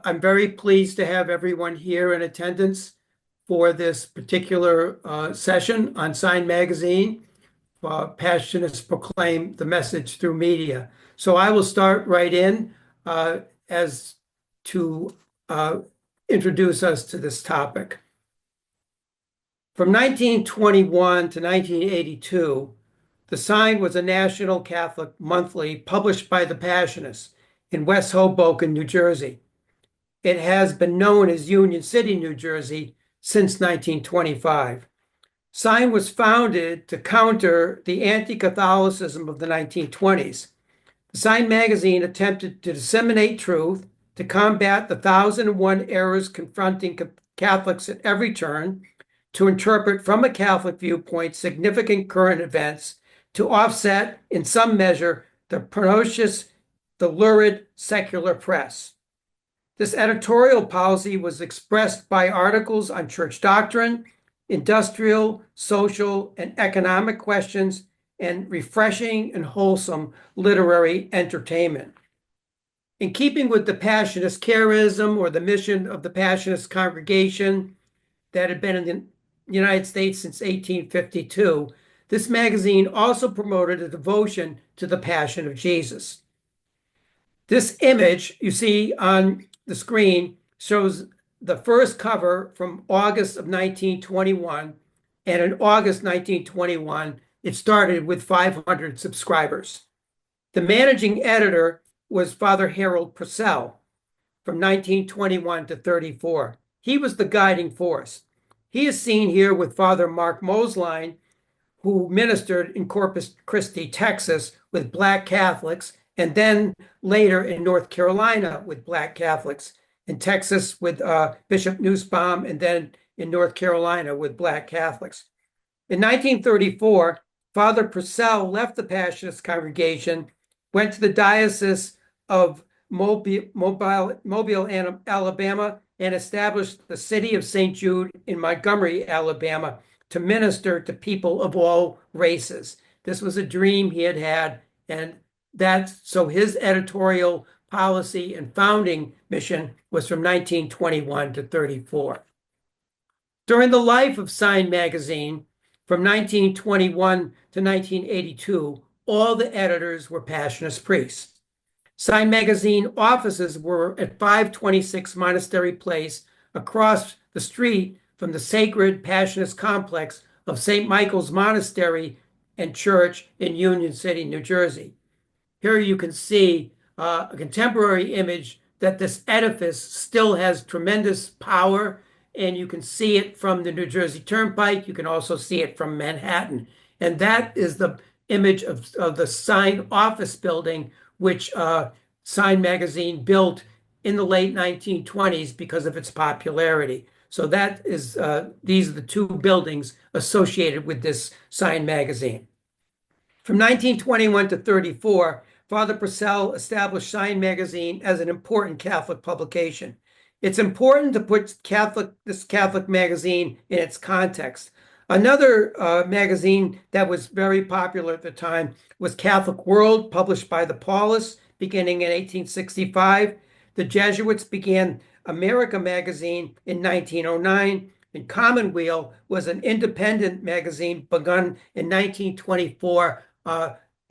I'm very pleased to have everyone here in attendance for this particular session on Sign Magazine. Passionists proclaim the message through media. So I will start right in as to introduce us to this topic. From 1921 to 1982, the Sign was a national Catholic monthly published by the Passionists in West Hoboken, New Jersey. It has been known as Union City, New Jersey, since 1925. Sign was founded to counter the anti-Catholicism of the 1920s. The Sign magazine attempted to disseminate truth, to combat the 1,001 errors confronting Catholics at every turn, to interpret from a Catholic viewpoint significant current events, to offset, in some measure, the pernicious, the lurid secular press. This editorial policy was expressed by articles on church doctrine, industrial, social, and economic questions, and refreshing and wholesome literary entertainment. In keeping with the Passionist charism or the mission of the Passionist congregation that had been in the United States since 1852, this magazine also promoted a devotion to the Passion of Jesus. This image you see on the screen shows the first cover from August of 1921, and in August 1921, it started with 500 subscribers. The managing editor was Father Harold Purcell from 1921 to 34. He was the guiding force. He is seen here with Father Mark Mosline, who ministered in Corpus Christi, Texas, with Black Catholics, and then later in North Carolina with Black Catholics, in Texas with Bishop Nussbaum, and then in North Carolina with Black Catholics. In 1934, Father Purcell left the Passionist congregation, went to the Diocese of Mobile, Alabama, and established the City of St. Jude in Montgomery, Alabama, to minister to people of all races. This was a dream he had had, and so his editorial policy and founding mission was from 1921 to 34. During the life of Sign magazine, from 1921 to 1982, all the editors were Passionist priests. Sign magazine offices were at 526 Monastery Place, across the street from the sacred Passionist complex of St. Michael's Monastery and Church in Union City, New Jersey. Here you can see a contemporary image that this edifice still has tremendous power, and you can see it from the New Jersey Turnpike. You can also see it from Manhattan. And that is the image of the Sign office building, which Sign magazine built in the late 1920s because of its popularity. So that is these are the two buildings associated with this Sign magazine. From 1921 to 34, Father Purcell established Sign magazine as an important Catholic publication. It's important to put this Catholic magazine in its context. Another magazine that was very popular at the time was Catholic World, published by the Paulists, beginning in 1865. The Jesuits began America magazine in 1909, and Commonweal was an independent magazine begun in 1924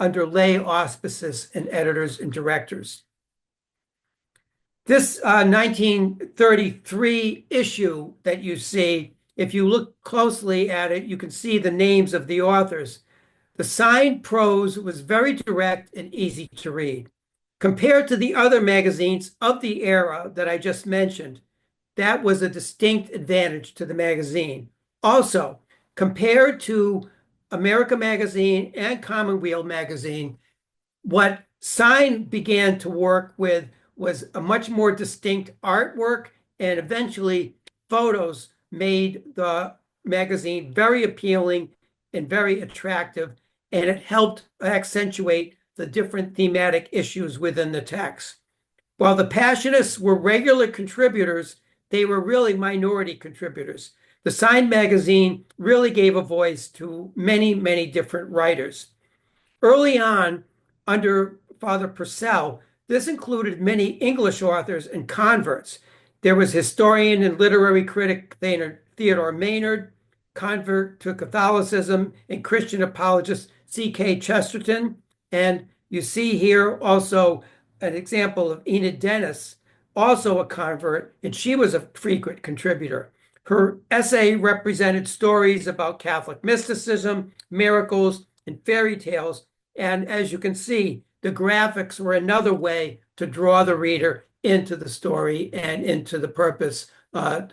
under lay auspices and editors and directors. This 1933 issue that you see, if you look closely at it, you can see the names of the authors. The Sign prose was very direct and easy to read. Compared to the other magazines of the era that I just mentioned, that was a distinct advantage to the magazine. Also, compared to America magazine and Commonweal magazine, what Sign began to work with was a much more distinct artwork, and eventually photos made the magazine very appealing and very attractive, and it helped accentuate the different thematic issues within the text. While the Passionists were regular contributors, they were really minority contributors. The Sign magazine really gave a voice to many, many different writers. Early on, under Father Purcell, This included many English authors and converts. There was historian and literary critic Theodore Maynard, convert to Catholicism, and Christian apologist C.K. Chesterton. And you see here also an example of Enid Dennis, also a convert, and she was a frequent contributor. Her essay represented stories about Catholic mysticism, miracles, and fairy tales. And as you can see, the graphics were another way to draw the reader into the story and into the purpose of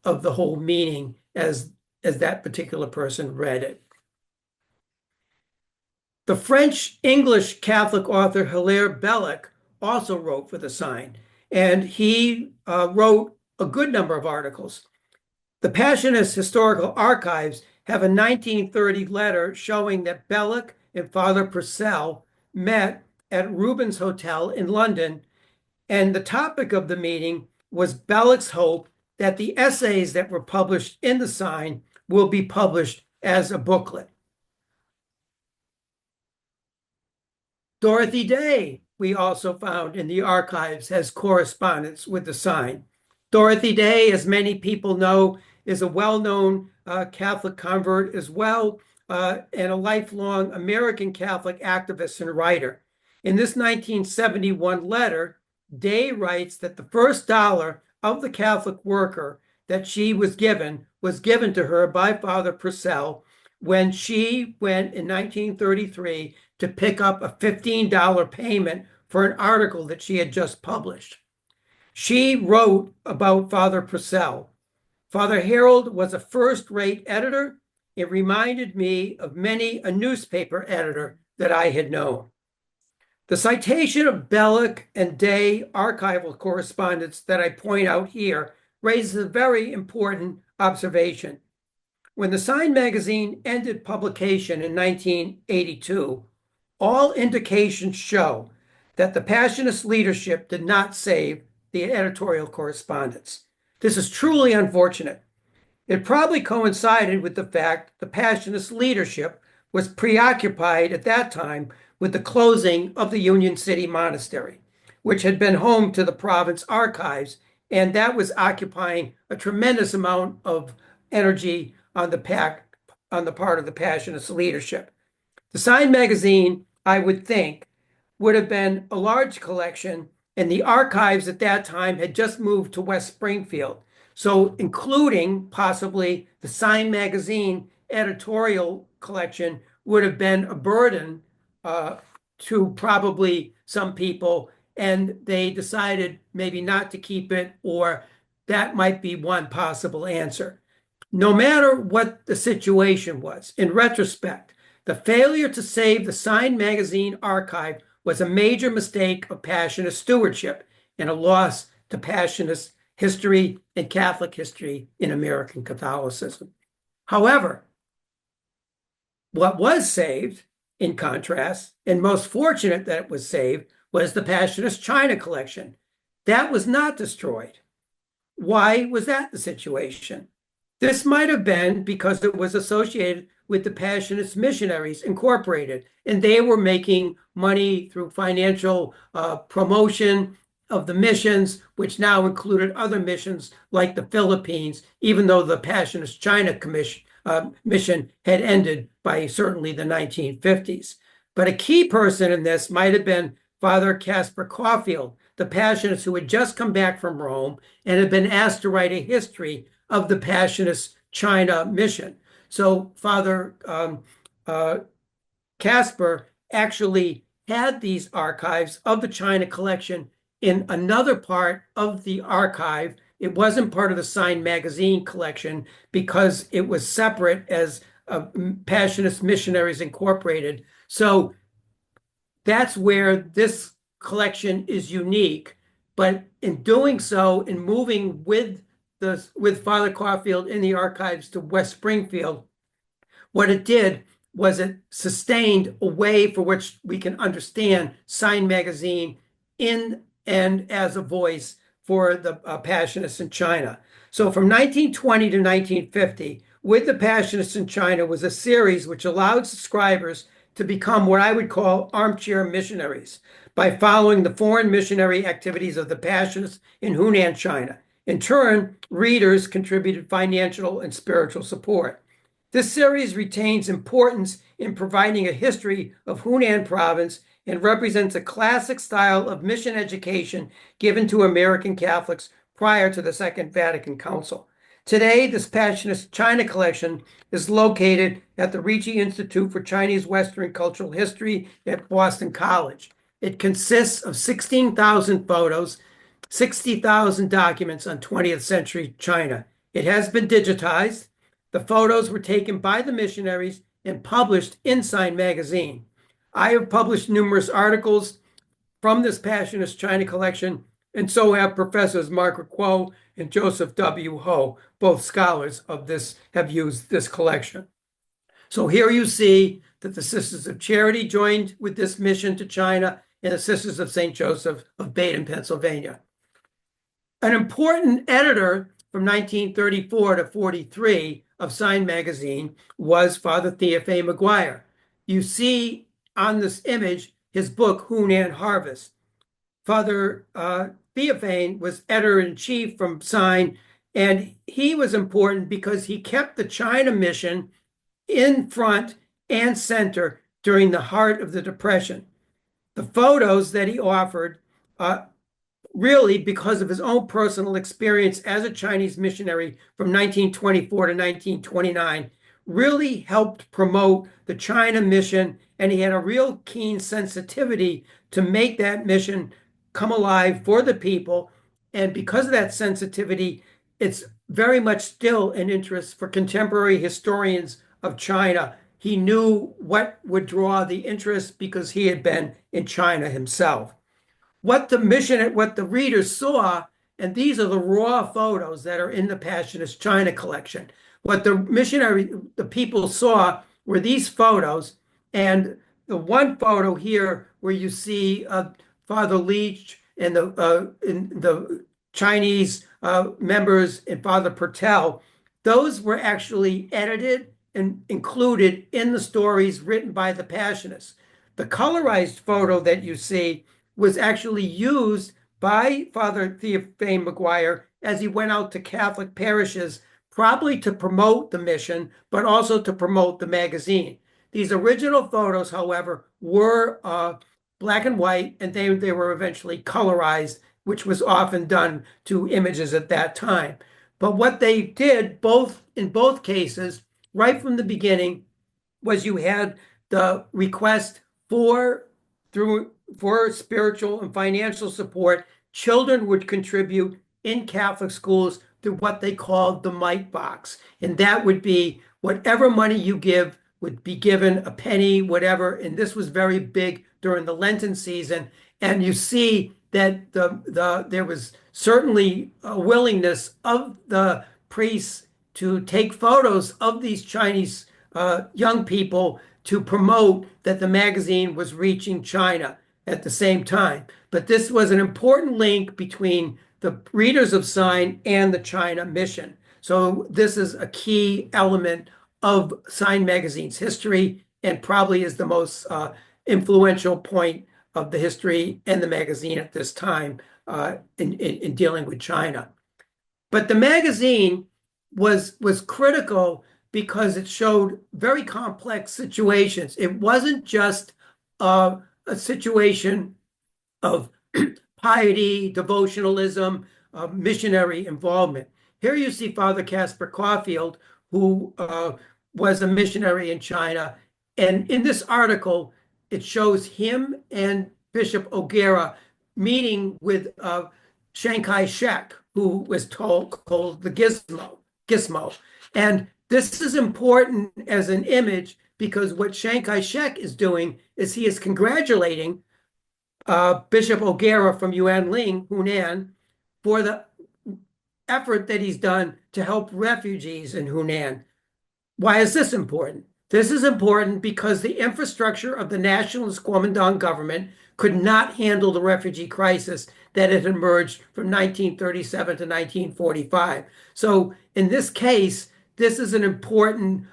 the whole meaning as that particular person read it. The French-English Catholic author Hilaire Belloc also wrote for the sign, and he wrote a good number of articles. The Passionist Historical Archives have a 1930 letter showing that Belloc and Father Purcell met at Rubens Hotel in London, and the topic of the meeting was Belloc's hope that the essays that were published in the sign will be published as a booklet. Dorothy Day, we also found in the archives, has correspondence with the sign. Dorothy Day, as many people know, is a well-known Catholic convert as well, and a lifelong American Catholic activist and writer. In this 1971 letter, Day writes that the first dollar of the Catholic worker that she was given to her by Father Purcell when she went in 1933 to pick up a $15 payment for an article that she had just published. She wrote about Father Purcell. Father Harold was a first-rate editor. It reminded me of many a newspaper editor that I had known. The citation of Belloc and Day archival correspondence that I point out here raises a very important observation. When the Sign magazine ended publication in 1982, all indications show that the Passionist leadership did not save the editorial correspondence. This is truly unfortunate. It probably coincided with the fact the Passionist leadership was preoccupied at that time with the closing of the Union City Monastery, which had been home to the province archives, and that was occupying a tremendous amount of energy on the part of the Passionist leadership. The Sign magazine, I would think, would have been a large collection, and the archives at that time had just moved to West Springfield. So including possibly the Sign magazine editorial collection would have been a burden to probably some people, and they decided maybe not to keep it, or that might be one possible answer. No matter what the situation was, in retrospect, the failure to save the Sign magazine archive was a major mistake of Passionist stewardship and a loss to Passionist history and Catholic history in American Catholicism. However, what was saved, in contrast, and most fortunate that it was saved, was the Passionist China collection. That was not destroyed. Why was that the situation? This might have been because it was associated with the Passionist Missionaries Incorporated, and they were making money through financial promotion of the missions, which now included other missions like the Philippines, even though the Passionist China mission had ended by certainly the 1950s. But a key person in this might have been Father Caspar Caulfield, the Passionist who had just come back from Rome and had been asked to write a history of the Passionist China mission. So Father Caspar actually had these archives of the China collection in another part of the archive. It wasn't part of the Sign magazine collection because it was separate as Passionist Missionaries Incorporated. So that's where this collection is unique. But in doing so, in moving with Father Caulfield in the archives to West Springfield, what it did was it sustained a way for which we can understand Sign magazine in and as a voice for the Passionists in China. So from 1920 to 1950, with the Passionists in China was a series which allowed subscribers to become what I would call armchair missionaries by following the foreign missionary activities of the Passionists in Hunan, China. In turn, readers contributed financial and spiritual support. This series retains importance in providing a history of Hunan province and represents a classic style of mission education given to American Catholics prior to the Second Vatican Council. Today, this Passionist China collection is located at the Ricci Institute for Chinese Western Cultural History at Boston College. It consists of 16,000 photos, 60,000 documents on 20th century China. It has been digitized. The photos were taken by the missionaries and published in Sign magazine. I have published numerous articles from this Passionist China collection, and so have Professors Margaret Kuo and Joseph W. Ho. Both scholars of this have used this collection. So here you see that the Sisters of Charity joined with this mission to China and the Sisters of St. Joseph of Baden, Pennsylvania. An important editor from 1934 to 43 of Sign magazine was Father Theophan McGuire. You see on this image his book, Hunan Harvest. Father Theophan was editor-in-chief from Sign, and he was important because he kept the China mission in front and center during the heart of the Depression. The photos that he offered, really because of his own personal experience as a Chinese missionary from 1924 to 1929, really helped promote the China mission, and he had a real keen sensitivity to make that mission come alive for the people. And because of that sensitivity, it's very much still an interest for contemporary historians of China. He knew what would draw the interest because he had been in China himself. What the readers saw, and these are the raw photos that are in the Passionist China collection. What the people saw were these photos, and the one photo here where you see Father Leach and the Chinese members and Father Pertel, those were actually edited and included in the stories written by the Passionists. The colorized photo that you see was actually used by Father Theophan McGuire as he went out to Catholic parishes, probably to promote the mission, but also to promote the magazine. These original photos, however, were black and white, and they were eventually colorized, which was often done to images at that time. But what they did, in both cases, right from the beginning, was you had the request for spiritual and financial support. Children would contribute in Catholic schools to what they called the mite box. And that would be whatever money you give would be given, a penny, whatever. And this was very big during the Lenten season. And you see that there was certainly a willingness of the priests to take photos of these Chinese young people to promote that the magazine was reaching China at the same time. But this was an important link between the readers of Sign and the China mission. So this is a key element of Sign magazine's history, and probably is the most influential point of the history and the magazine at this time in dealing with China. But the magazine was critical because it showed very complex situations. It wasn't just a situation of piety, devotionalism, missionary involvement. Here you see Father Caspar Caulfield, who was a missionary in China. And in this article, it shows him and Bishop O'Gara meeting with Chiang Kai-shek, who was called the Gizmo. And this is important as an image because what Chiang Kai-shek is doing is he is congratulating Bishop O'Gara from Yuanling, Hunan, for the effort that he's done to help refugees in Hunan. Why is this important? This is important because the infrastructure of the nationalist Kuomintang government could not handle the refugee crisis that had emerged from 1937 to 1945. So in this case, this is an important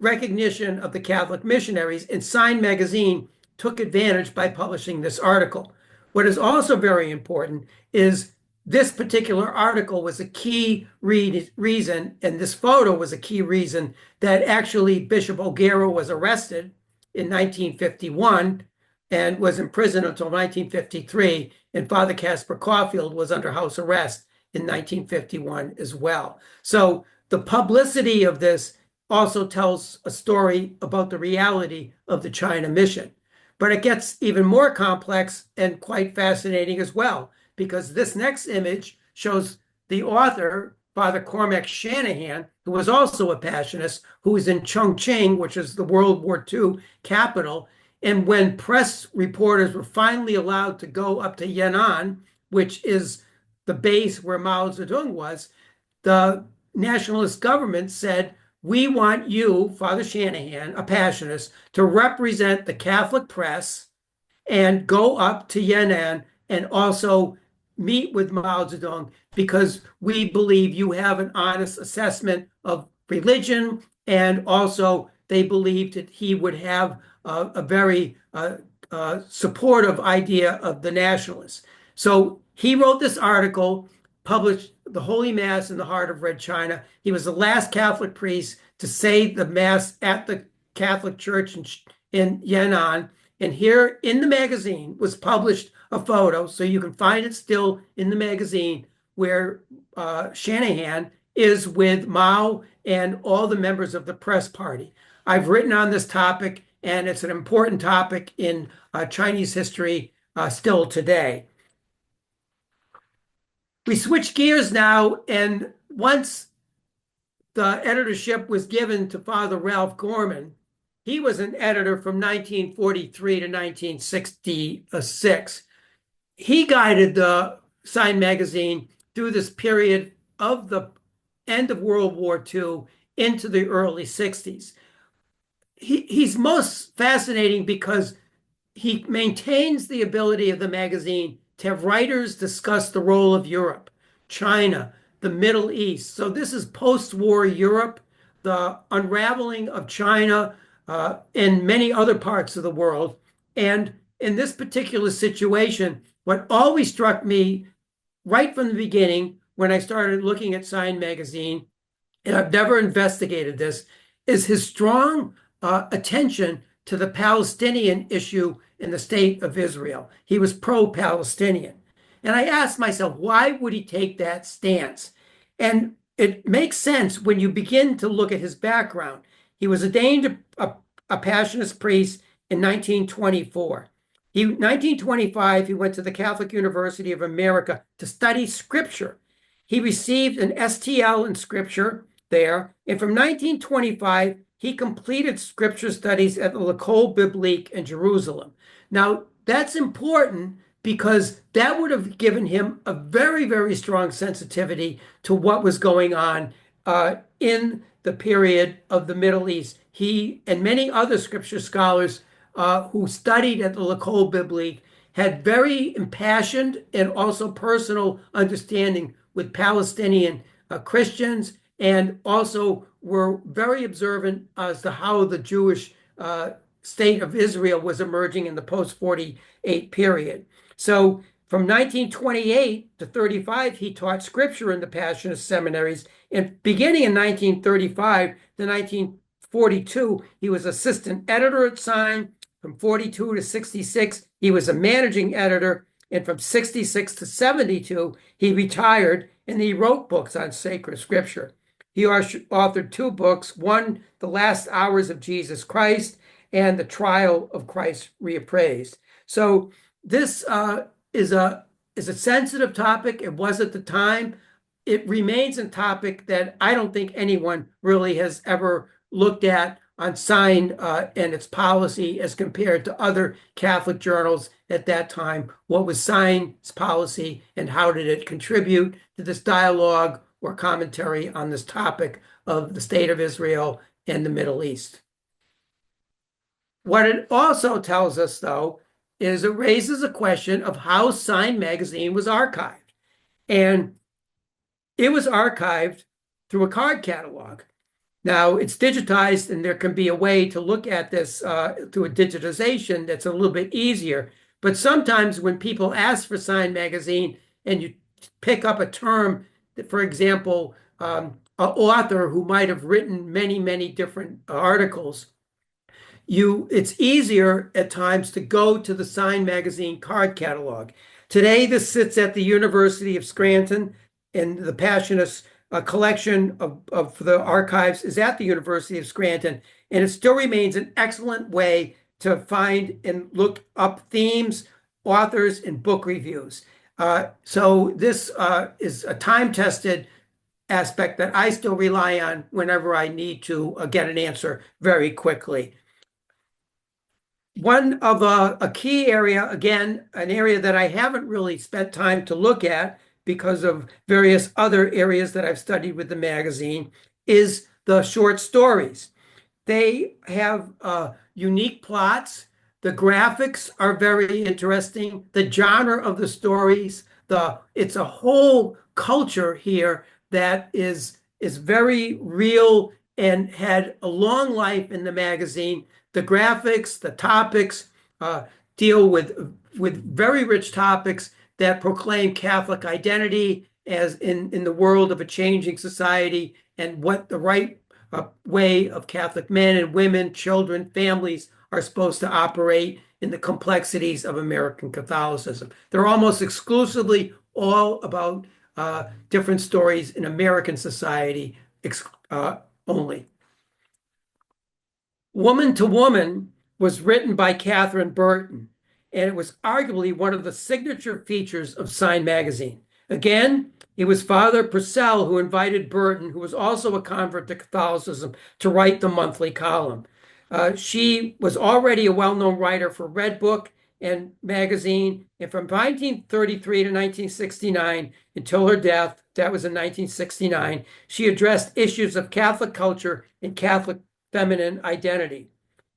recognition of the Catholic missionaries, and Sign magazine took advantage by publishing this article. What is also very important is this particular article was a key reason, and this photo was a key reason that actually Bishop O'Gara was arrested in 1951 and was in prison until 1953, and Father Casper Caulfield was under house arrest in 1951 as well. So the publicity of this also tells a story about the reality of the China mission. But it gets even more complex and quite fascinating as well, because this next image shows the author, Father Cormac Shanahan, who was also a Passionist, who was in Chongqing, which is the World War II capital. And when press reporters were finally allowed to go up to Yan'an, which is the base where Mao Zedong was, the nationalist government said, we want you, Father Shanahan, a Passionist, to represent the Catholic press and go up to Yan'an and also meet with Mao Zedong, because we believe you have an honest assessment of religion, and also they believed that he would have a very supportive idea of the nationalists. So he wrote this article, published the Holy Mass in the heart of Red China. He was the last Catholic priest to say the Mass at the Catholic Church in Yan'an. And here in the magazine was published a photo, so you can find it still in the magazine, where Shanahan is with Mao and all the members of the press party. I've written on this topic, and it's an important topic in Chinese history still today. We switch gears now, and once the editorship was given to Father Ralph Gorman, he was an editor from 1943 to 1966. He guided the Sign magazine through this period of the end of World War II into the early 60s. He's most fascinating because he maintains the ability of the magazine to have writers discuss the role of Europe, China, the Middle East. So this is post-war Europe, the unraveling of China, and many other parts of the world. And in this particular situation, what always struck me right from the beginning when I started looking at Sign magazine, and I've never investigated this, is his strong attention to the Palestinian issue in the state of Israel. He was pro-Palestinian. And I asked myself, why would he take that stance? And it makes sense when you begin to look at his background. He was ordained a Passionist priest in 1924. In 1925, he went to the Catholic University of America to study scripture. He received an STL in scripture there, and from 1925, he completed scripture studies at the L'École Biblique in Jerusalem. Now, that's important because that would have given him a very, very strong sensitivity to what was going on in the period of the Middle East. He and many other scripture scholars who studied at the L'École Biblique had very impassioned and also personal understanding with Palestinian Christians, and also were very observant as to how the Jewish state of Israel was emerging in the post-48 period. So from 1928 to 35, he taught scripture in the Passionist seminaries. And beginning in 1935 to 1942, he was assistant editor at Sign. From 42 to 66, he was a managing editor. And from 66 to 72, he retired, and he wrote books on sacred scripture. He authored two books, one, The Last Hours of Jesus Christ, and The Trial of Christ Reappraised. So this is a sensitive topic. It was at the time. It remains a topic that I don't think anyone really has ever looked at on Sign and its policy as compared to other Catholic journals at that time. What was Sign's policy, and how did it contribute to this dialogue or commentary on this topic of the state of Israel and the Middle East? What it also tells us, though, is it raises a question of how Sign magazine was archived. And it was archived through a card catalog. Now it's digitized, and there can be a way to look at this through a digitization that's a little bit easier. But sometimes when people ask for Sign Magazine and you pick up a term, that, for example, an author who might have written many, many different articles, it's easier at times to go to the Sign Magazine card catalog. Today, this sits at the University of Scranton, and the Passionists collection of the archives is at the University of Scranton, and it still remains an excellent way to find and look up themes, authors, and book reviews. So this is a time-tested aspect that I still rely on whenever I need to get an answer very quickly. One of a key area, again, an area that I haven't really spent time to look at because of various other areas that I've studied with the magazine, is the short stories. They have unique plots. The graphics are very interesting. The genre of the stories, it's a whole culture here that is very real and had a long life in the magazine. The graphics, the topics deal with very rich topics that proclaim Catholic identity as in the world of a changing society and what the right way of Catholic men and women, children, families are supposed to operate in the complexities of American Catholicism. They're almost exclusively all about different stories in American society only. Woman to Woman was written by Catherine Burton, and it was arguably one of the signature features of Sign Magazine. Again, it was Father Purcell who invited Burton, who was also a convert to Catholicism, to write the monthly column. She was already a well-known writer for Red Book and magazine, and from 1933 to 1969, until her death, that was in 1969, she addressed issues of Catholic culture and Catholic feminine identity.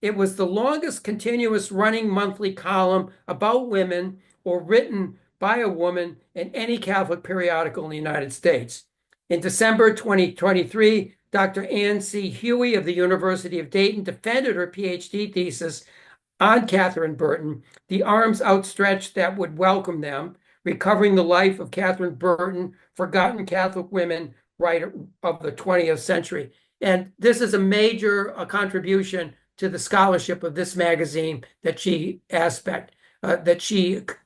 It was the longest continuous running monthly column about women or written by a woman in any Catholic periodical in the United States. In December 2023, Dr. Ann C. Huey of the University of Dayton defended her Ph.D. thesis on Catherine Burton, The Arms Outstretched That Would Welcome Them, Recovering the Life of Catherine Burton, Forgotten Catholic Women, Writer of the 20th Century. And this is a major contribution to the scholarship of this magazine that she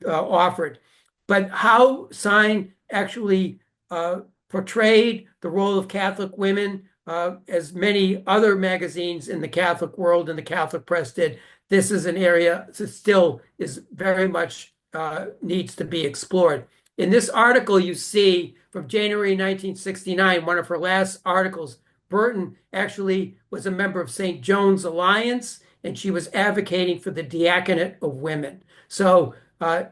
offered. But how Sign actually portrayed the role of Catholic women, as many other magazines in the Catholic world and the Catholic press did, this is an area that still is very much needs to be explored. In this article, you see from January 1969, one of her last articles, Burton actually was a member of St. John's Alliance, and she was advocating for the diaconate of women. So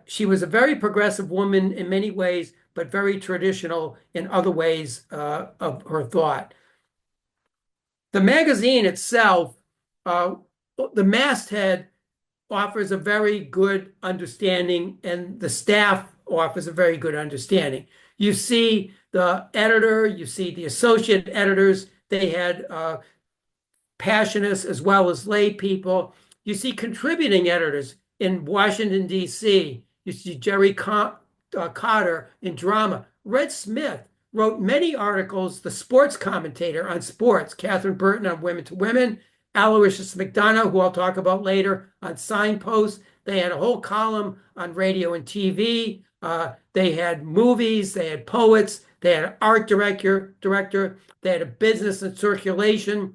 she was a very progressive woman in many ways, but very traditional in other ways of her thought. The magazine itself, the masthead offers a very good understanding, and the staff offers a very good understanding. You see the editor, you see the associate editors. They had Passionists as well as lay people. You see contributing editors in Washington, D.C. You see Jerry Cotter in drama. Red Smith wrote many articles, the sports commentator on sports, Catherine Burton on Women to Women, Aloysius McDonough, who I'll talk about later, on Signpost. They had a whole column on radio and TV. They had movies, they had poets, they had an art director, they had a business and circulation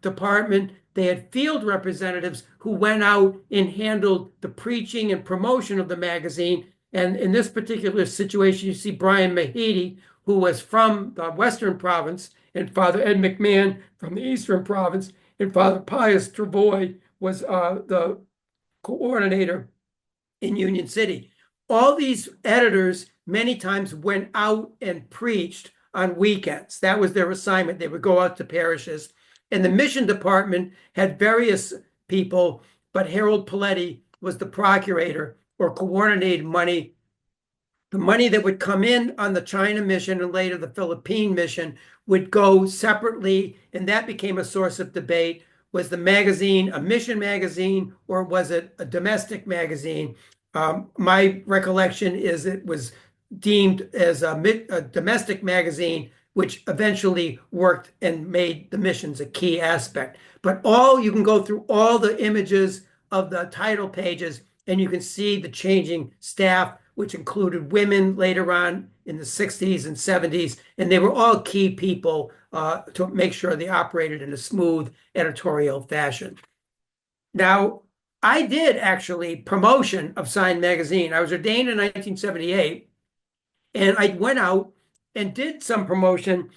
department. They had field representatives who went out and handled the preaching and promotion of the magazine. And in this particular situation, you see Brian Mahidi, who was from the Western Province, and Father Ed McMahon from the Eastern Province, and Father Pius Travoy was the coordinator in Union City. All these editors many times went out and preached on weekends. That was their assignment. They would go out to parishes. And the mission department had various people, but Harold Paletti was the procurator or coordinated money the money that would come in on the China mission and later the Philippine mission would go separately, and that became a source of debate. Was the magazine a mission magazine or was it a domestic magazine? My recollection is it was deemed as a domestic magazine, which eventually worked and made the missions a key aspect. But you can go through all the images of the title pages and you can see the changing staff, which included women later on in the 60s and 70s, and they were all key people to make sure they operated in a smooth editorial fashion. Now, I did actually promotion of Sign magazine. I was ordained in 1978, and I went out and did some promotion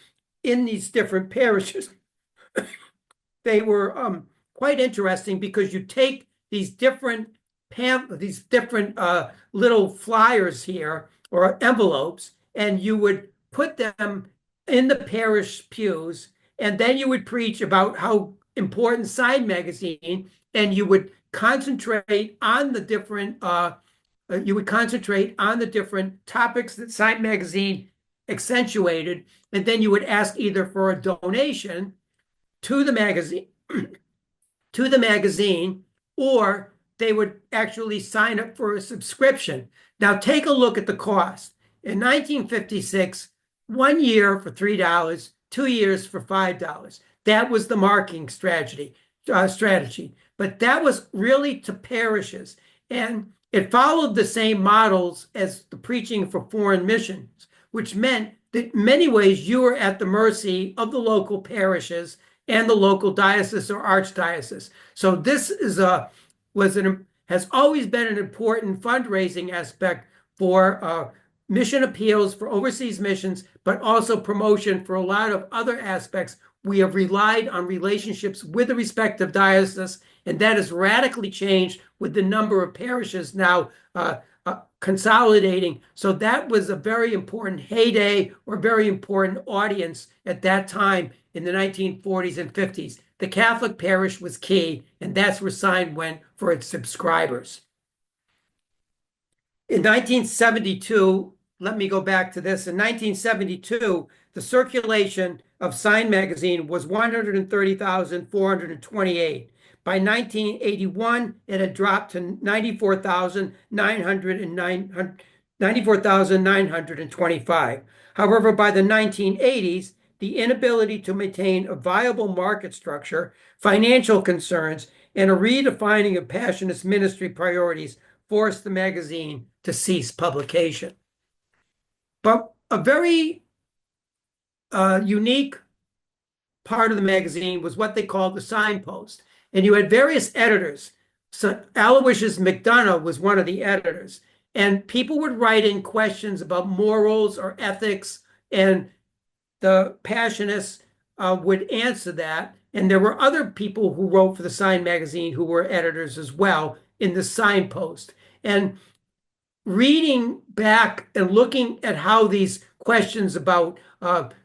in these different parishes. They were quite interesting because you take these different little flyers here or envelopes, and you would put them in the parish pews, and then you would preach about how important Sign magazine, and you would concentrate on the different topics that Sign magazine accentuated, and then you would ask either for a donation to the magazine, or they would actually sign up for a subscription. Now take a look at the cost. In 1956, 1 year for $3, 2 years for $5. That was the marketing strategy. But that was really to parishes. And it followed the same models as the preaching for foreign missions, which meant that in many ways you were at the mercy of the local parishes and the local diocese or archdiocese. So this has always been an important fundraising aspect for mission appeals for overseas missions, but also promotion for a lot of other aspects. We have relied on relationships with the respective dioceses, and that has radically changed with the number of parishes now consolidating. So that was a very important heyday or very important audience at that time in the 1940s and 50s. The Catholic parish was key, and that's where Sign went for its subscribers. In 1972, let me go back to this. In 1972, the circulation of Sign magazine was 130,428. By 1981, it had dropped to 94,925. However, by the 1980s, the inability to maintain a viable market structure, financial concerns, and a redefining of Passionist ministry priorities forced the magazine to cease publication. But a very unique part of the magazine was what they called the signpost. And you had various editors. So Aloysius McDonough was one of the editors. And people would write in questions about morals or ethics, and the Passionists would answer that. And there were other people who wrote for the Sign magazine who were editors as well in the signpost. And reading back and looking at how these questions about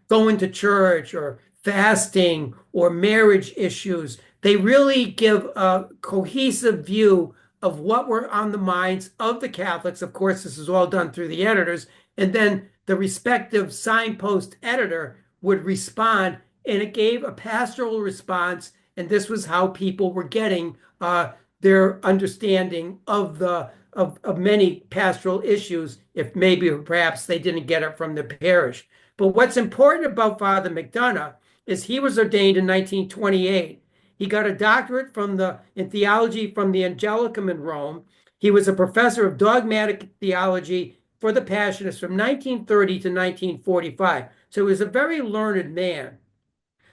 going to church or fasting or marriage issues, they really give a cohesive view of what were on the minds of the Catholics. Of course, this is all done through the editors. And then the respective signpost editor would respond, and it gave a pastoral response. And this was how people were getting their understanding of many pastoral issues, if maybe or perhaps they didn't get it from the parish. But what's important about Father McDonough is he was ordained in 1928. He got a doctorate in theology from the Angelicum in Rome. He was a professor of dogmatic theology for the Passionists from 1930 to 1945. So he was a very learned man.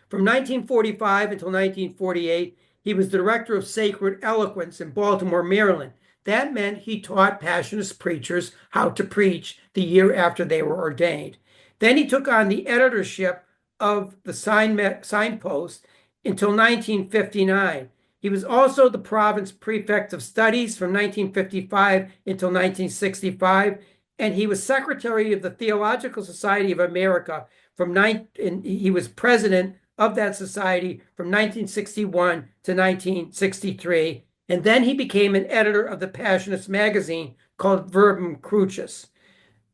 From 1945 until 1948, he was the director of sacred eloquence in Baltimore, Maryland. That meant he taught Passionist preachers how to preach the year after they were ordained. Then he took on the editorship of the Signpost until 1959. He was also the province prefect of studies from 1955 until 1965, and he was secretary of the Theological Society of America and he was president of that society from 1961 to 1963. And then he became an editor of the Passionist magazine called Verbum Crucis.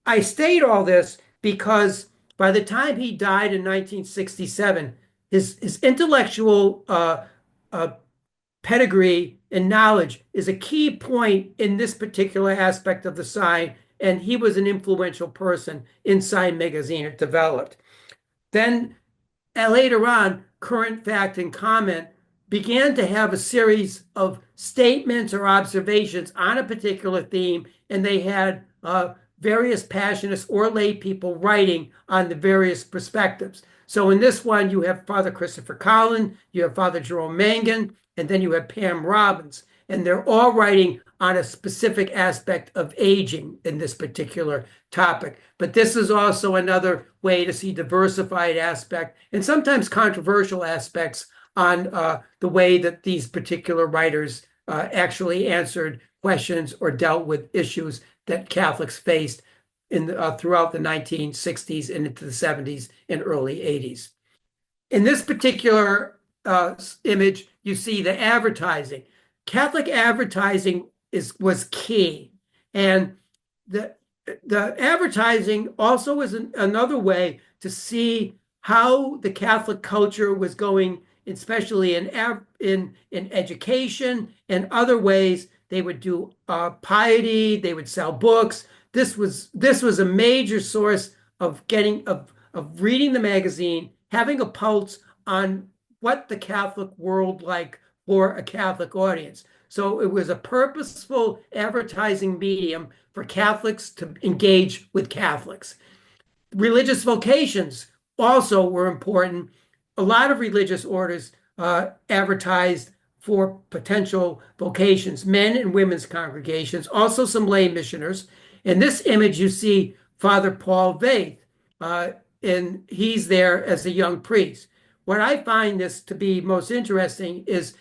I state all this because by the time he died in 1967, his intellectual uh, pedigree and knowledge is a key point in this particular aspect of the sign, and he was an influential person in Sign Magazine it developed. Then and later on, Current Fact and Comment began to have a series of statements or observations on a particular theme, and they had various passionists or lay people writing on the various perspectives. So in this one, you have Father Christopher Collin, you have Father Jerome Mangan, and then you have Pam Robbins, and they're all writing on a specific aspect of aging in this particular topic. But this is also another way to see diversified aspect and sometimes controversial aspects on the way that these particular writers actually answered questions or dealt with issues that Catholics faced throughout the 1960s and into the 70s and early 80s. In this particular image, you see the advertising. Catholic advertising was key, and the advertising also is another way to see how the Catholic culture was going, especially in education and other ways. They would do piety. They would sell books. This was a major source of reading the magazine, having a pulse on what the Catholic world like for a Catholic audience. So it was a purposeful advertising medium for Catholics to engage with Catholics. Religious vocations also were important. A lot of religious orders advertised for potential vocations, men and women's congregations, also some lay missioners. In this image, you see Father Paul Vaith, and he's there as a young priest. What I find this to be most interesting is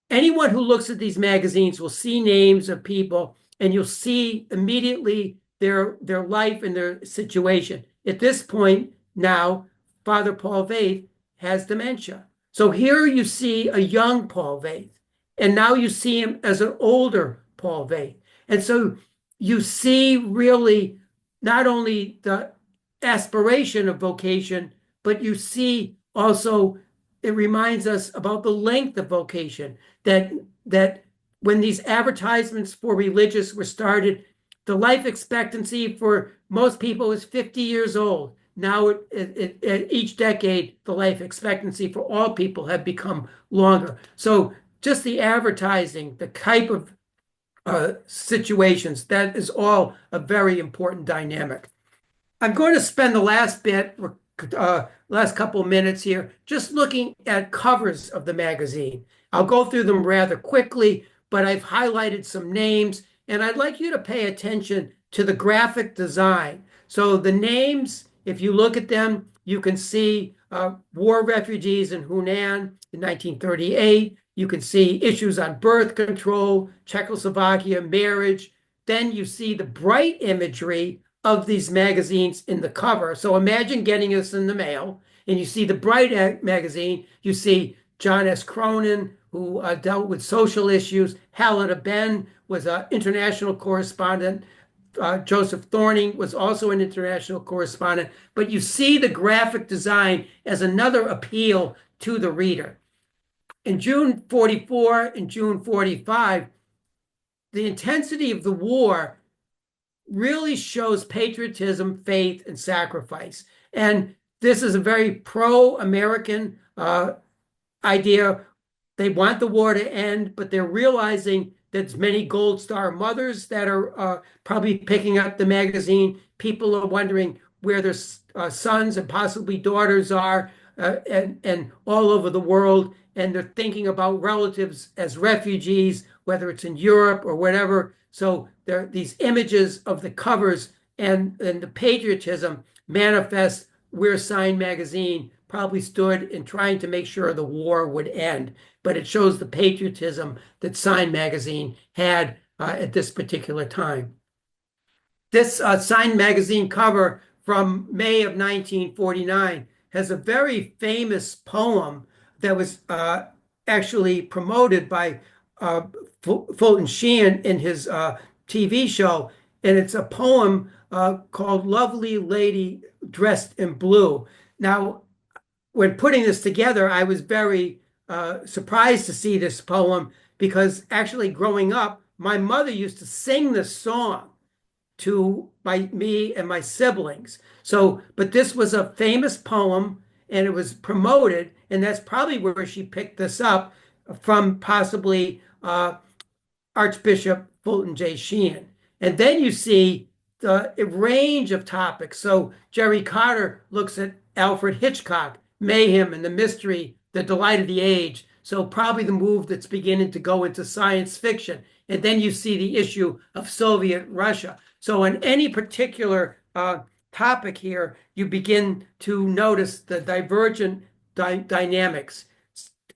anyone who looks at these magazines will see names of people, and you'll see immediately their life and their situation. At this point now, Father Paul Vaith has dementia. So here you see a young Paul Vaith, and now you see him as an older Paul Vaith. And so you see really not only the aspiration of vocation, but you see also it reminds us about the length of vocation, that when these advertisements for religious were started, the life expectancy for most people is 50 years old. Now, each decade, the life expectancy for all people have become longer. So just the advertising, the type of situations, that is all a very important dynamic. I'm going to spend the last couple of minutes here just looking at covers of the magazine. I'll go through them rather quickly, but I've highlighted some names, and I'd like you to pay attention to the graphic design. So the names, if you look at them, you can see war refugees in Hunan in 1938. You can see issues on birth control, Czechoslovakia, marriage. Then you see the bright imagery of these magazines in the cover. So imagine getting this in the mail, and you see the bright magazine. You see John S. Cronin, who dealt with social issues. Halida Ben was an international correspondent. Joseph Thorning was also an international correspondent. But you see the graphic design as another appeal to the reader. In June 44 and June 45, the intensity of the war really shows patriotism, faith, and sacrifice. And this is a very pro-American idea. They want the war to end, but they're realizing there's many Gold Star mothers that are probably picking up the magazine. People are wondering where their sons and possibly daughters are, and all over the world. And they're thinking about relatives as refugees, whether it's in Europe or whatever. So there, these images of the covers and the patriotism manifest where Sign Magazine probably stood in trying to make sure the war would end. But it shows the patriotism that Sign Magazine had at this particular time. This Sign Magazine cover from May of 1949 has a very famous poem that was actually promoted by Fulton Sheen in his TV show. and it's a poem called Lovely Lady Dressed in Blue. Now, when putting this together, I was very surprised to see this poem because actually growing up, my mother used to sing this song to me and my siblings. So, but this was a famous poem and it was promoted, and that's probably where she picked this up from, possibly Archbishop Fulton J. Sheehan. And then you see the range of topics. So Jerry Carter looks at Alfred Hitchcock, mayhem and the mystery, the delight of the age. So probably the move that's beginning to go into science fiction. And then you see the issue of Soviet Russia. So on any particular topic here, you begin to notice the divergent dynamics.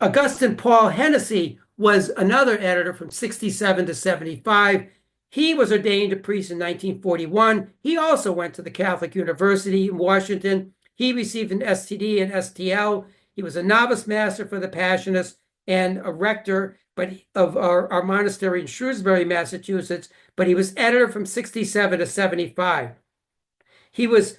Augustine Paul Hennessy was another editor from 67 to 75. He was ordained a priest in 1941. He also went to the Catholic University in Washington. He received an STD and STL. He was a novice master for the Passionists and a rector of our monastery in Shrewsbury, Massachusetts, but he was editor from 67 to 75. He was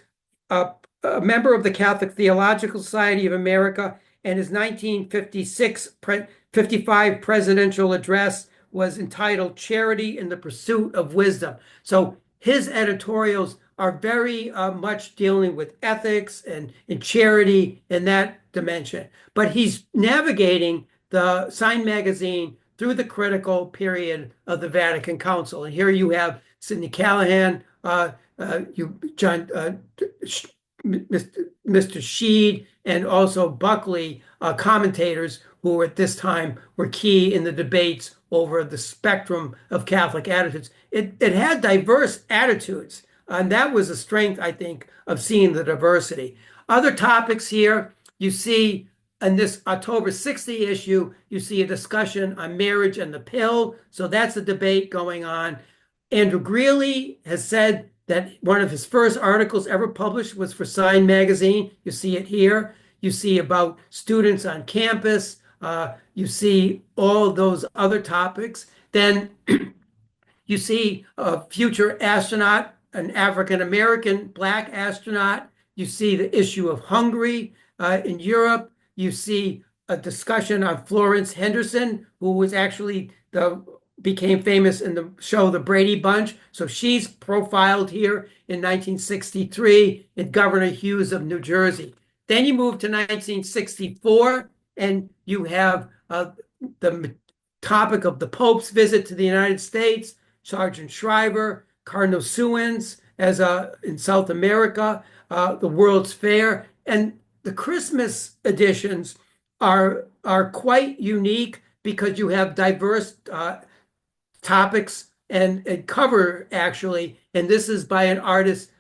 a member of the Catholic Theological Society of America, and his 1955 presidential address was entitled Charity in the Pursuit of Wisdom. So his editorials are very much dealing with ethics and charity in that dimension. But he's navigating the Sign magazine through the critical period of the Vatican Council. And here you have Sidney Callahan, John, Mr. Sheed, and also Buckley, commentators who at this time were key in the debates over the spectrum of Catholic attitudes. It had diverse attitudes, and that was a strength, I think, of seeing the diversity. Other topics here, you see in this October 60 issue, you see a discussion on marriage and the pill. So that's a debate going on. Andrew Greeley has said that one of his first articles ever published was for Sign magazine. You see it here. You see about students on campus. You see all those other topics. Then you see a future astronaut, an African-American Black astronaut. You see the issue of Hungary in Europe. You see a discussion on Florence Henderson, who was actually became famous in the show The Brady Bunch. So she's profiled here in 1963 in Governor Hughes of New Jersey. Then you move to 1964, and you have the topic of the Pope's visit to the United States, Sergeant Shriver, Cardinal Sewins as in South America, the World's Fair, and the Christmas editions are quite unique because you have diverse topics and cover, actually. And this is by an artist,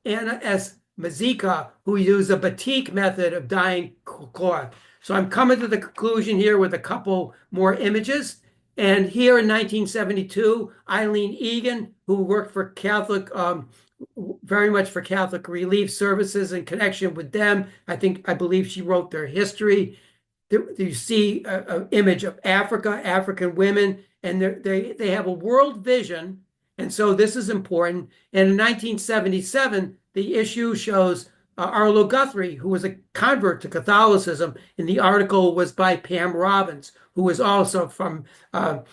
Anna S. Mazika, who used a batik method of dyeing cloth. So I'm coming to the conclusion here with a couple more images. And here in 1972, Eileen Egan, who worked for Catholic, very much for Catholic Relief Services in connection with them, I believe she wrote their history. You see an image of Africa, African women, and they have a world vision. And so this is important. And in 1977, the issue shows Arlo Guthrie, who was a convert to Catholicism, and the article was by Pam Robbins, who was also from the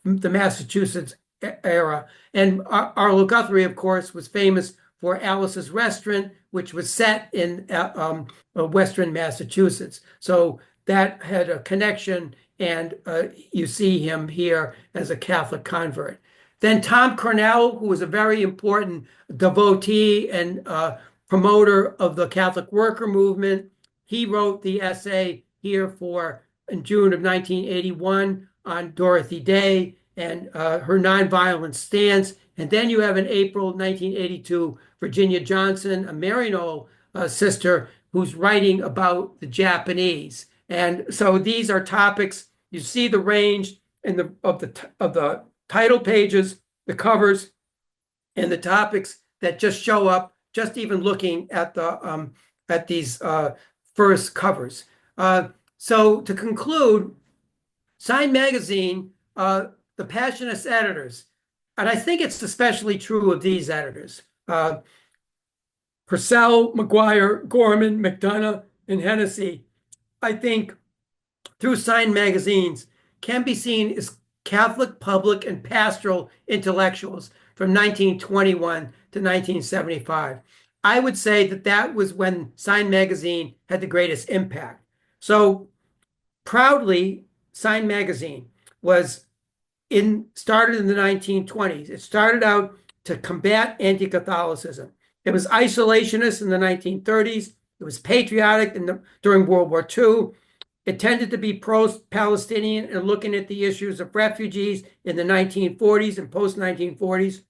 Massachusetts era. And Arlo Guthrie, of course, was famous for Alice's Restaurant, which was set in Western Massachusetts. So that had a connection, and you see him here as a Catholic convert. Then Tom Cornell, who was a very important devotee and promoter of the Catholic worker movement, he wrote the essay here in June of 1981 on Dorothy Day and her nonviolent stance. And then you have in April 1982, Virginia Johnson, a Maryknoll sister, who's writing about the Japanese. And so these are topics. You see the range of the title pages, the covers, and the topics that just show up just even looking at these first covers. So to conclude, Sign magazine, the Passionist editors, and I think it's especially true of these editors, Purcell, McGuire, Gorman, McDonough, and Hennessy, I think through Sign magazines can be seen as Catholic, public, and pastoral intellectuals from 1921 to 1975. I would say that that was when Sign magazine had the greatest impact. So proudly, Sign magazine was started in the 1920s. It started out to combat anti-Catholicism. It was isolationist in the 1930s. It was patriotic during World War II. It tended to be pro-Palestinian and looking at the issues of refugees in the 1940s and post-1940s.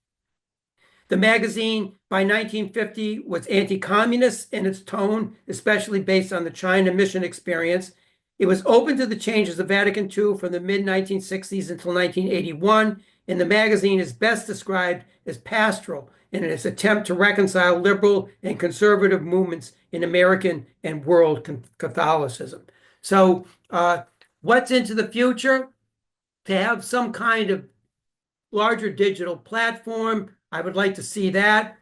The magazine by 1950 was anti-communist in its tone, especially based on the China mission experience. It was open to the changes of Vatican II from the mid-1960s until 1981, and the magazine is best described as pastoral in its attempt to reconcile liberal and conservative movements in American and world Catholicism. So what's into the future? To have some kind of larger digital platform. I would like to see that.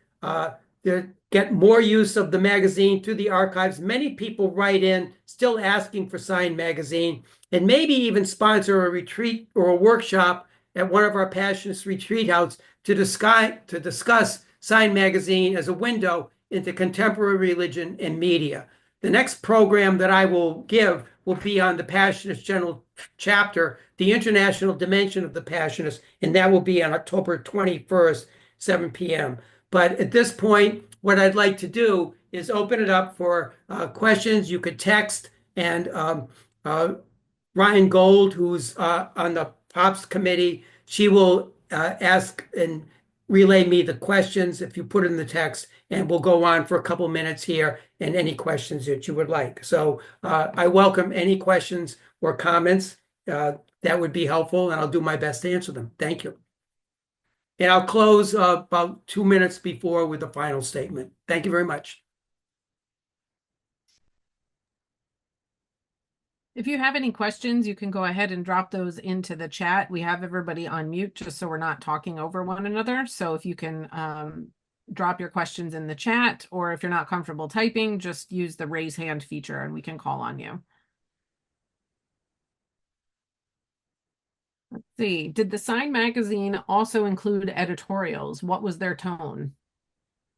Get more use of the magazine through the archives. Many people write in still asking for Sign magazine, and maybe even sponsor a retreat or a workshop at one of our Passionist retreat houses to discuss Sign magazine as a window into contemporary religion and media. The next program that I will give will be on the Passionist General Chapter, the international dimension of the Passionists, and that will be on October 21st, 7 p.m. But at this point, what I'd like to do is open it up for questions. You could text, and Ryan Gold, who's on the POPs committee, she will ask and relay me the questions if you put it in the text, and we'll go on for a couple minutes here and any questions that you would like. So I welcome any questions or comments. That would be helpful, and I'll do my best to answer them. Thank you. And I'll close about 2 minutes before with the final statement. Thank you very much. If you have any questions, you can go ahead and drop those into the chat. We have everybody on mute just so we're not talking over one another. So if you can drop your questions in the chat, or if you're not comfortable typing, just use the raise hand feature and we can call on you. Let's see. Did the Sign magazine also include editorials? What was their tone?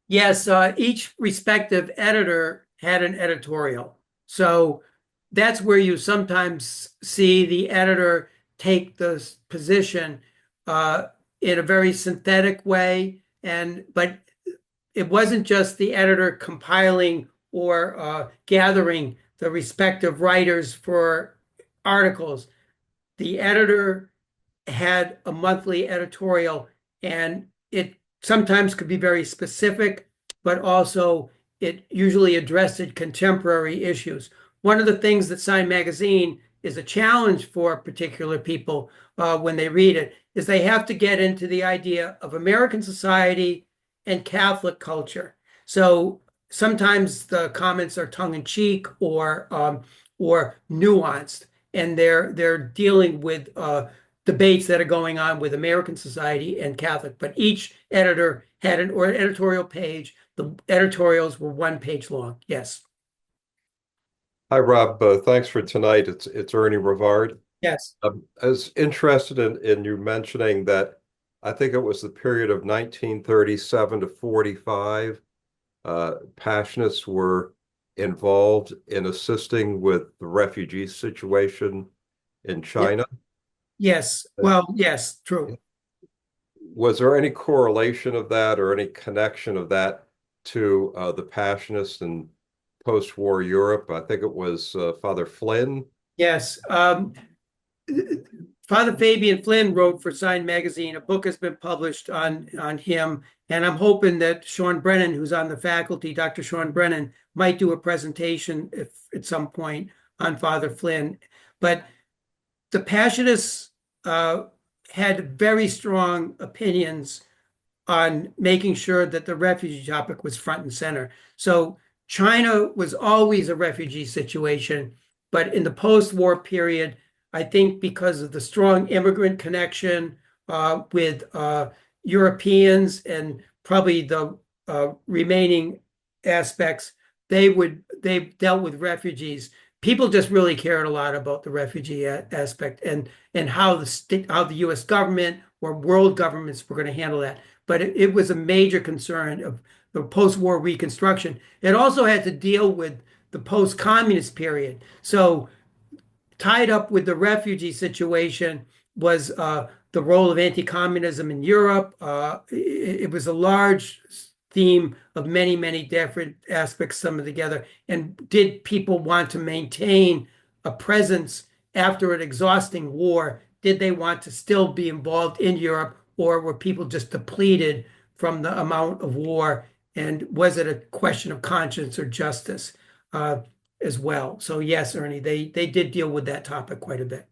Yes, each respective editor had an editorial. So that's where you sometimes see the editor take the position in a very synthetic way. But it wasn't just the editor compiling or gathering the respective writers for articles. The editor had a monthly editorial, and it sometimes could be very specific, but also it usually addressed contemporary issues. One of the things that Sign magazine is a challenge for particular people when they read it is they have to get into the idea of American society and Catholic culture. So sometimes the comments are tongue-in-cheek or nuanced, and they're dealing with debates that are going on with American society and Catholic. But each editor had an editorial page. The editorials were 1 page long. Yes. Hi, Rob. Thanks for tonight. It's Ernie Rivard. Yes. I was interested in you mentioning that I think it was the period of 1937 to 45. Passionists were involved in assisting with the refugee situation in China. Yes. Well, yes, true. Was there any correlation of that or any connection of that to the Passionists in post-war Europe? I think it was Father Flynn. Yes. Father Fabian Flynn wrote for Sign magazine. A book has been published on him, and I'm hoping that Sean Brennan, who's on the faculty, Dr. Sean Brennan, might do a presentation if at some point on Father Flynn. But the Passionists had very strong opinions on making sure that the refugee topic was front and center. So China was always a refugee situation, but in the post-war period, I think because of the strong immigrant connection with Europeans and probably the remaining aspects, they dealt with refugees. People just really cared a lot about the refugee aspect and how the U.S. government or world governments were going to handle that. But it was a major concern of the post-war reconstruction. It also had to deal with the post-communist period. So tied up with the refugee situation was the role of anti-communism in Europe. It was a large theme of many, many different aspects summed together. And did people want to maintain a presence after an exhausting war? Did they want to still be involved in Europe, or were people just depleted from the amount of war? And was it a question of conscience or justice? As well. So yes, Ernie, they did deal with that topic quite a bit.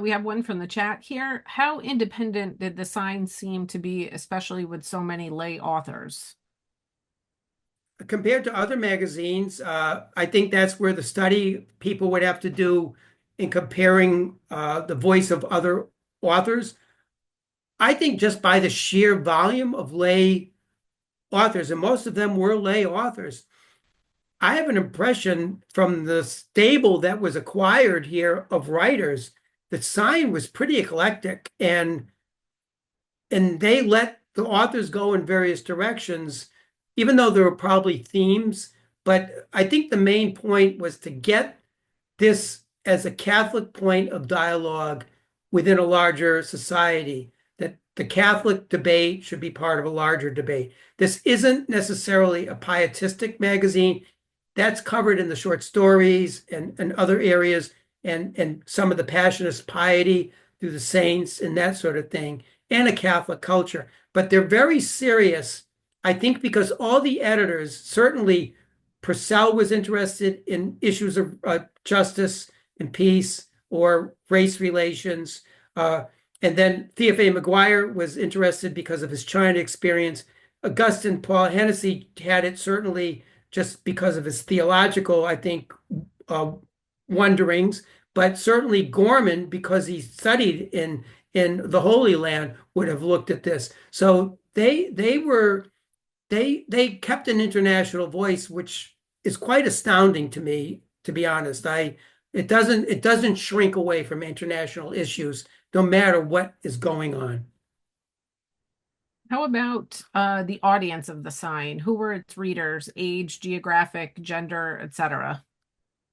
We have one from the chat here. How independent did the sign seem to be, especially with so many lay authors? Compared to other magazines, I think that's where the study people would have to do in comparing the voice of other authors. I think just by the sheer volume of lay authors, and most of them were lay authors, I have an impression from the stable that was acquired here of writers that sign was pretty eclectic, and they let the authors go in various directions, even though there were probably themes. But I think the main point was to get this as a Catholic point of dialogue within a larger society, that the Catholic debate should be part of a larger debate. This isn't necessarily a pietistic magazine. That's covered in the short stories and other areas, and some of the Passionist piety through the saints and that sort of thing, and a Catholic culture. But they're very serious, I think, because all the editors, certainly Purcell was interested in issues of justice and peace or race relations. And then Theophane Maguire was interested because of his China experience. Augustine Paul Hennessy had it certainly just because of his theological, I think, wonderings, but certainly Gorman, because he studied in the Holy Land, would have looked at this. So they kept an international voice, which is quite astounding to me, to be honest. It doesn't shrink away from international issues, no matter what is going on. How about the audience of the sign? Who were its readers, age, geographic, gender, etc.?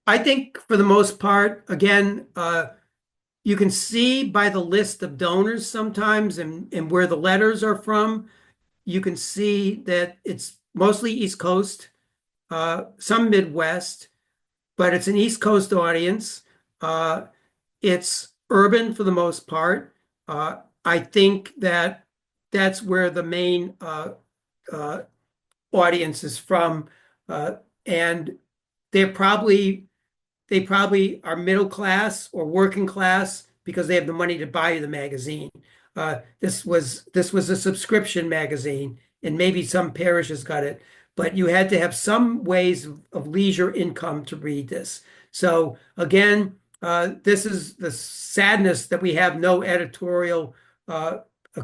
I think for the most part, again, you can see by the list of donors sometimes and where the letters are from, you can see that it's mostly East Coast, some Midwest, but it's an East Coast audience. It's urban for the most part. I think that's where the main audience is from, and they probably are middle class or working class because they have the money to buy the magazine. This was a subscription magazine, and maybe some parishes got it, but you had to have some ways of leisure income to read this. So again, this is the sadness that we have no editorial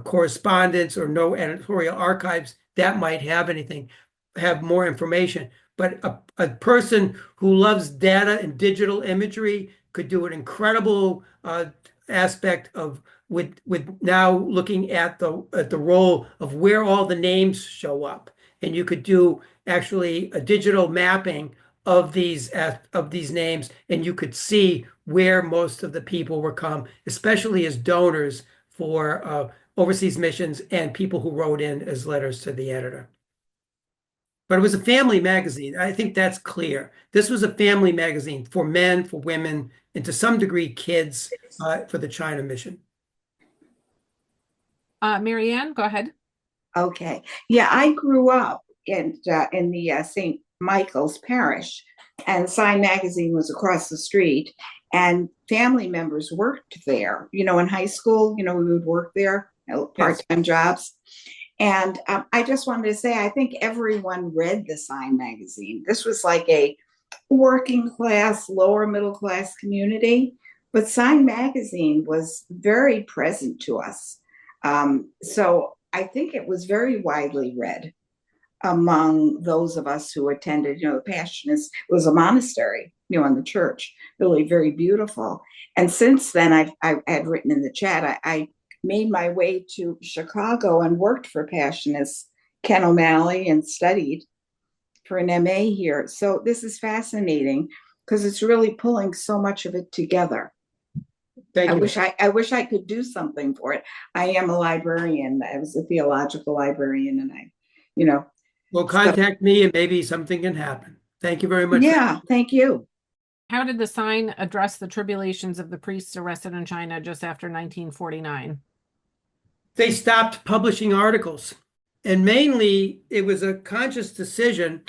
correspondence or no editorial archives that might have more information. But a person who loves data and digital imagery could do an incredible aspect of with now looking at the role of where all the names show up, and you could do actually a digital mapping of these names, and you could see where most of the people were come, especially as donors for overseas missions and people who wrote in as letters to the editor. But it was a family magazine. I think that's clear. This was a family magazine for men, for women, and to some degree, kids for the China mission. Marianne, go ahead. Okay. Yeah, I grew up in the St. Michael's Parish, and Sign Magazine was across the street, and family members worked there. In high school, we would work there, part-time jobs. And I just wanted to say, I think everyone read the Sign Magazine. This was like a working class, lower middle class community, but Sign Magazine was very present to us. So I think it was very widely read among those of us who attended. The Passionists, it was a monastery, in the church, really very beautiful. And since then, I had written in the chat, I made my way to Chicago and worked for Passionists, Ken O'Malley, and studied for an MA here. So this is fascinating because it's really pulling so much of it together. Thank you. I wish I could do something for it. I am a librarian. I was a theological librarian, and Well, contact me and maybe something can happen. Thank you very much. Yeah, thank you. How did the sign address the tribulations of the priests arrested in China just after 1949? They stopped publishing articles. And mainly, it was a conscious decision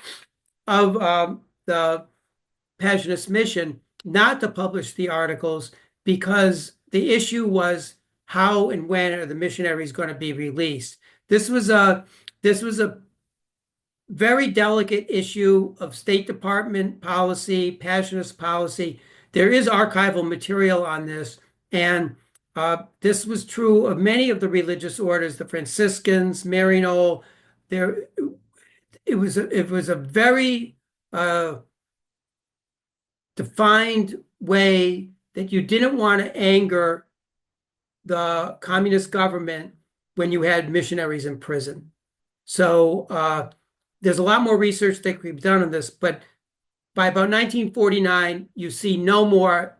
of the Passionist mission not to publish the articles because the issue was how and when are the missionaries going to be released. This was a very delicate issue of State Department policy, Passionist policy. There is archival material on this, and this was true of many of the religious orders, the Franciscans, Maryknoll. It was a very defined way that you didn't want to anger the communist government when you had missionaries in prison. So there's a lot more research that could be done on this, but by about 1949, you see no more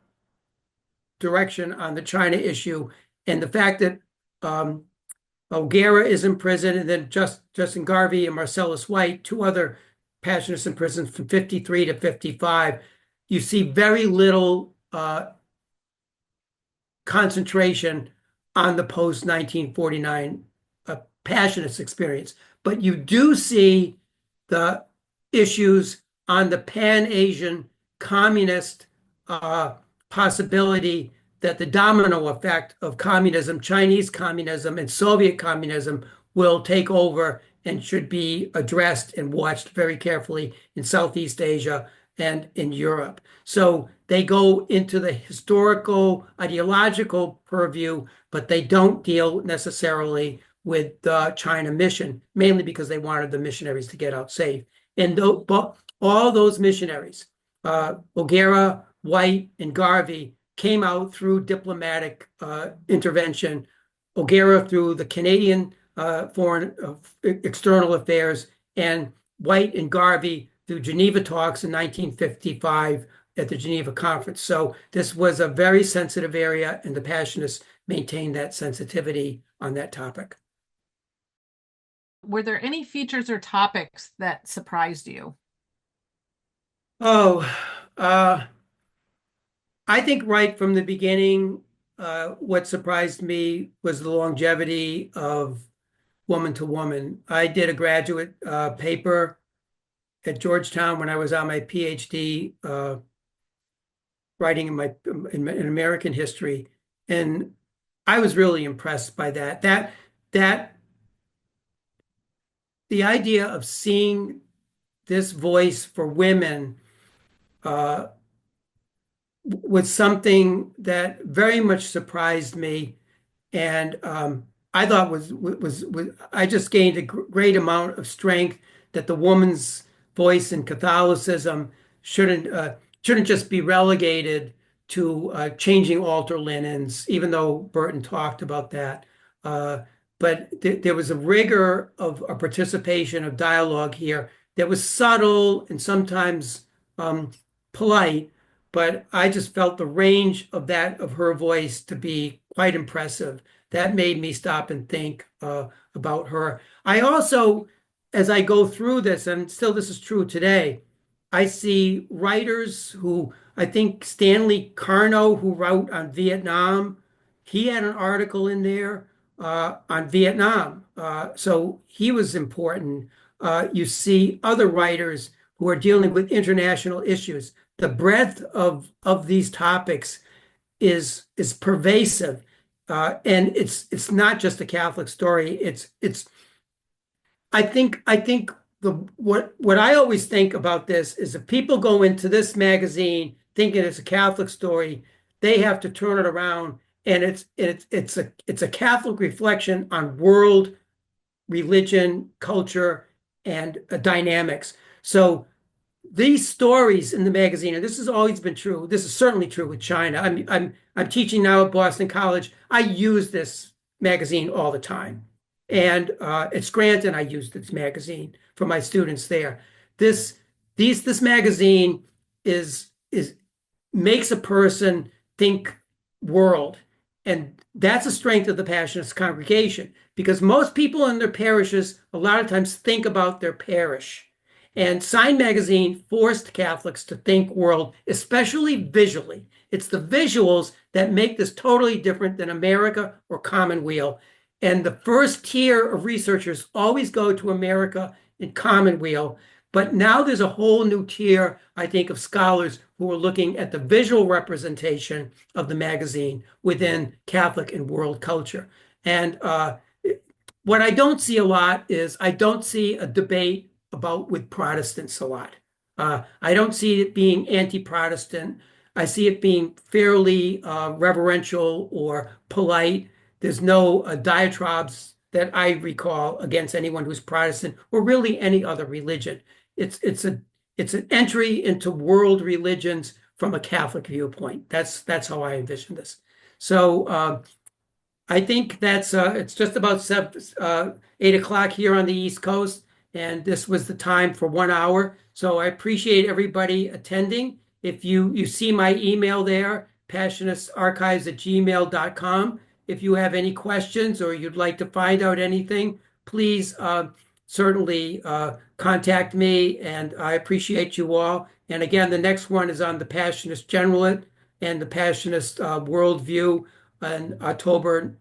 direction on the China issue. And the fact that O'Gara is in prison, and then Justin Garvey and Marcellus White, two other Passionists in prison from 53 to 55, you see very little concentration on the post-1949 Passionist experience. But you do see the issues on the Pan-Asian communist possibility that the domino effect of communism, Chinese communism and Soviet communism will take over and should be addressed and watched very carefully in Southeast Asia and in Europe. So they go into the historical, ideological purview, but they don't deal necessarily with the China mission, mainly because they wanted the missionaries to get out safe. And all those missionaries, O'Gara, White, and Garvey, came out through diplomatic intervention. O'Gara through the Canadian Foreign External Affairs, and White and Garvey through Geneva talks in 1955 at the Geneva Conference. So this was a very sensitive area, and the Passionists maintained that sensitivity on that topic. Were there any features or topics that surprised you? Oh, I think right from the beginning, what surprised me was the longevity of woman to woman. I did a graduate paper at Georgetown when I was on my Ph.D. Writing in American history, and I was really impressed by that. That the idea of seeing this voice for women was something that very much surprised me, and I thought was I just gained a great amount of strength that the woman's voice in Catholicism shouldn't just be relegated to changing altar linens, even though Burton talked about that. But there was a rigor of a participation of dialogue here that was subtle and sometimes polite, but I just felt the range of her voice to be quite impressive. That made me stop and think about her. I also, as I go through this, and still this is true today, I see writers who, I think Stanley Carbonneau, who wrote on Vietnam, he had an article in there on Vietnam. So he was important. You see other writers who are dealing with international issues. The breadth of these topics is pervasive, and it's not just a Catholic story. I think what I always think about this is if people go into this magazine thinking it's a Catholic story, they have to turn it around and it's a Catholic reflection on world religion, culture, and dynamics. So these stories in the magazine, and this has always been true. This is certainly true with China. I'm teaching now at Boston College. I use this magazine all the time, and at Scranton, I use this magazine for my students there. This magazine is makes a person think world, and that's a strength of the Passionist congregation because most people in their parishes a lot of times think about their parish. And Sign Magazine forced Catholics to think world, especially visually. It's the visuals that make this totally different than America or Commonweal. And the first tier of researchers always go to America and Commonweal. But now there's a whole new tier, I think, of scholars who are looking at the visual representation of the magazine within Catholic and world culture. And what I don't see a lot is I don't see a debate about with Protestants a lot. I don't see it being anti-Protestant. I see it being fairly reverential or polite. There's no diatribes that I recall against anyone who's Protestant or really any other religion. It's an entry into world religions from a Catholic viewpoint. That's how I envision this. So I think that's it's just about 8 o'clock here on the East Coast, and this was the time for 1 hour. So I appreciate everybody attending. If you see my email there, passionistarchives@gmail.com. If you have any questions or you'd like to find out anything, please certainly contact me, and I appreciate you all. And again, the next one is on the Passionist Generalate and the Passionist worldview on October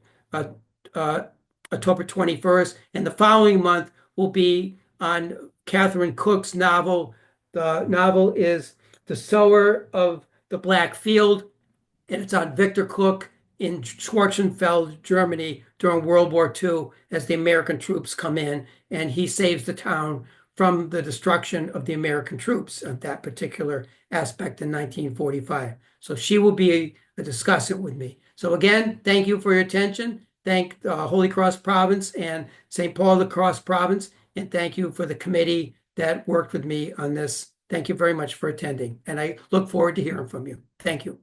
21st. And the following month will be on Catherine Cook's novel. The novel is The Sower of the Black Field, and it's on Victor Cook in Schwarzenfeld, Germany during World War II as the American troops come in, and he saves the town from the destruction of the American troops at that particular aspect in 1945. So she will be a discussant with me. So again, thank you for your attention. Thank Holy Cross Province and St. Paul the Cross Province, and thank you for the committee that worked with me on this. Thank you very much for attending, and I look forward to hearing from you. Thank you.